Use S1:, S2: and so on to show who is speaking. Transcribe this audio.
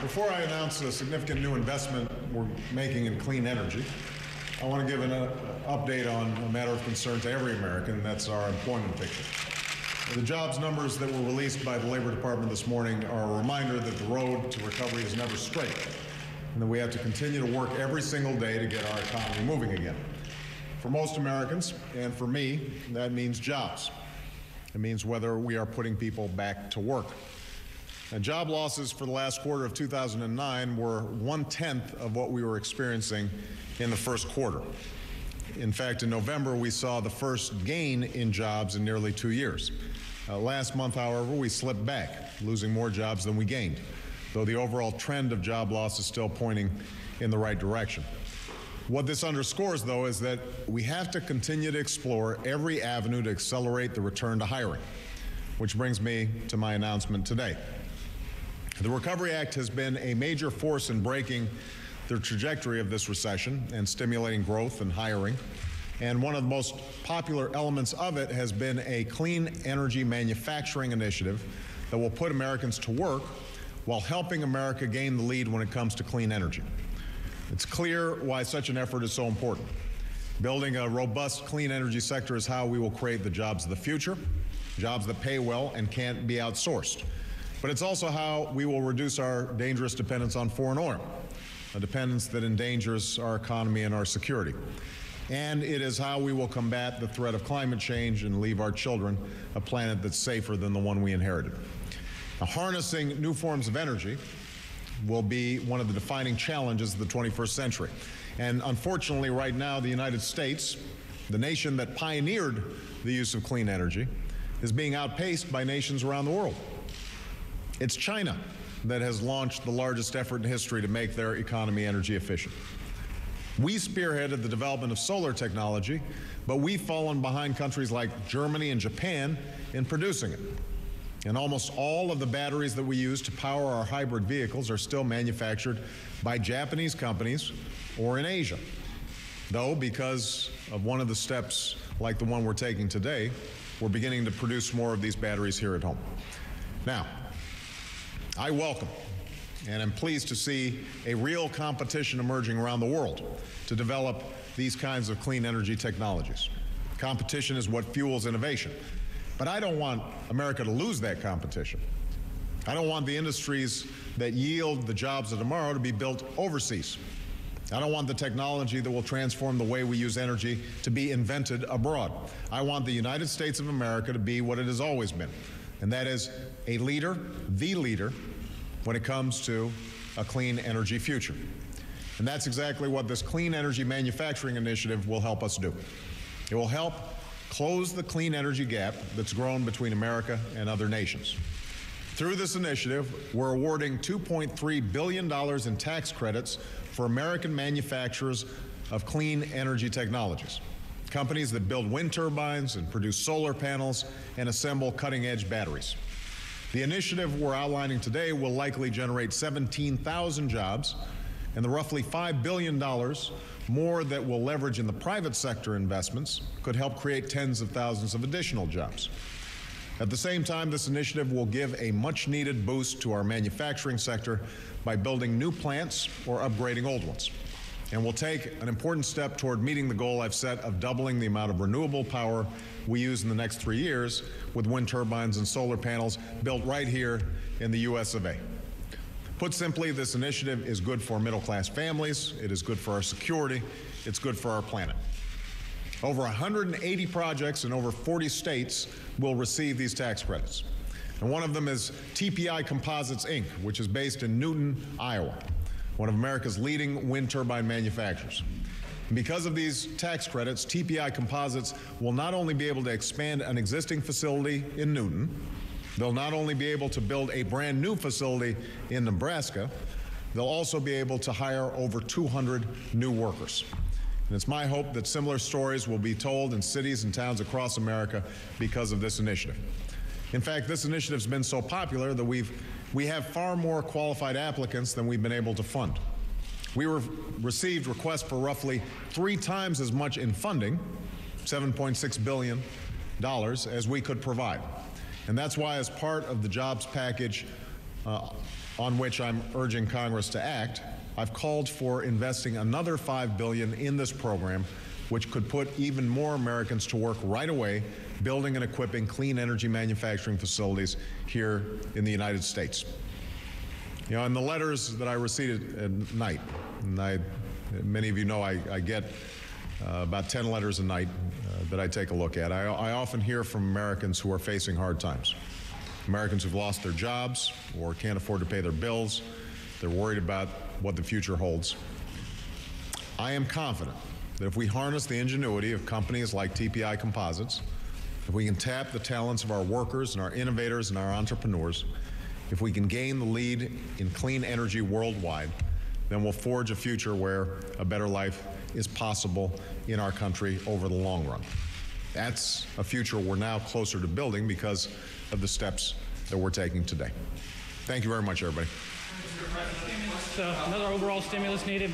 S1: Before I announce a significant new investment we're making in clean energy, I want to give an update on a matter of concern to every American, and that's our employment picture. The jobs numbers that were released by the Labor Department this morning are a reminder that the road to recovery is never straight, and that we have to continue to work every single day to get our economy moving again. For most Americans, and for me, that means jobs. It means whether we are putting people back to work. And job losses for the last quarter of 2009 were 1/10 of what we were experiencing in the first quarter. In fact, in November, we saw the first gain in jobs in nearly 2 years. Last month, however, we slipped back, losing more jobs than we gained, though the overall trend of job loss is still pointing in the right direction. What this underscores, though, is that we have to continue to explore every avenue to accelerate the return to hiring, which brings me to my announcement today. The Recovery Act has been a major force in breaking the trajectory of this recession and stimulating growth and hiring. And one of the most popular elements of it has been a clean energy manufacturing initiative that will put Americans to work while helping America gain the lead when it comes to clean energy. It's clear why such an effort is so important. Building a robust clean energy sector is how we will create the jobs of the future, jobs that pay well and can't be outsourced. But it's also how we will reduce our dangerous dependence on foreign oil, a dependence that endangers our economy and our security. And it is how we will combat the threat of climate change and leave our children a planet that's safer than the one we inherited. Now, harnessing new forms of energy will be one of the defining challenges of the 21st century. And unfortunately, right now, the United States, the nation that pioneered the use of clean energy, is being outpaced by nations around the world. It's China that has launched the largest effort in history to make their economy energy efficient. We spearheaded the development of solar technology, but we've fallen behind countries like Germany and Japan in producing it. And almost all of the batteries that we use to power our hybrid vehicles are still manufactured by Japanese companies or in Asia. Though, because of one of the steps like the one we're taking today, we're beginning to produce more of these batteries here at home. Now, I welcome and am pleased to see a real competition emerging around the world to develop these kinds of clean energy technologies. Competition is what fuels innovation. But I don't want America to lose that competition. I don't want the industries that yield the jobs of tomorrow to be built overseas. I don't want the technology that will transform the way we use energy to be invented abroad. I want the United States of America to be what it has always been, and that is a leader, the leader, when it comes to a clean energy future. And that's exactly what this clean energy manufacturing initiative will help us do. It will help close the clean energy gap that's grown between America and other nations. Through this initiative, we're awarding $2.3 billion in tax credits for American manufacturers of clean energy technologies, companies that build wind turbines and produce solar panels and assemble cutting-edge batteries. The initiative we're outlining today will likely generate 17,000 jobs, and the roughly $5 billion more that will leverage in the private sector investments could help create tens of thousands of additional jobs. At the same time, this initiative will give a much-needed boost to our manufacturing sector by building new plants or upgrading old ones. And will take an important step toward meeting the goal I've set of doubling the amount of renewable power we use in the next 3 years with wind turbines and solar panels built right here in the US of A. Put simply, this initiative is good for middle-class families, it is good for our security, it's good for our planet. Over 180 projects in over 40 states will receive these tax credits. And one of them is TPI Composites, Inc., which is based in Newton, Iowa, one of America's leading wind turbine manufacturers. And because of these tax credits, TPI Composites will not only be able to expand an existing facility in Newton, they'll not only be able to build a brand new facility in Nebraska, they'll also be able to hire over 200 new workers. And it's my hope that similar stories will be told in cities and towns across America because of this initiative. In fact, this initiative has been so popular that we have far more qualified applicants than we've been able to fund. We received requests for roughly 3 times as much in funding, $7.6 billion, as we could provide. And that's why, as part of the jobs package on which I'm urging Congress to act, I've called for investing another $5 billion in this program, which could put even more Americans to work right away, building and equipping clean energy manufacturing facilities here in the United States. You know, in the letters that I received at night, and many of you know I get about 10 letters a night that I take a look at. I often hear from Americans who are facing hard times. Americans who've lost their jobs or can't afford to pay their bills. They're worried about what the future holds. I am confident that if we harness the ingenuity of companies like TPI Composites, if we can tap the talents of our workers and our innovators and our entrepreneurs, if we can gain the lead in clean energy worldwide, then we'll forge a future where a better life is possible in our country over the long run. That's a future we're now closer to building because of the steps that we're taking today. Thank you very much, everybody.
S2: Another overall stimulus needed.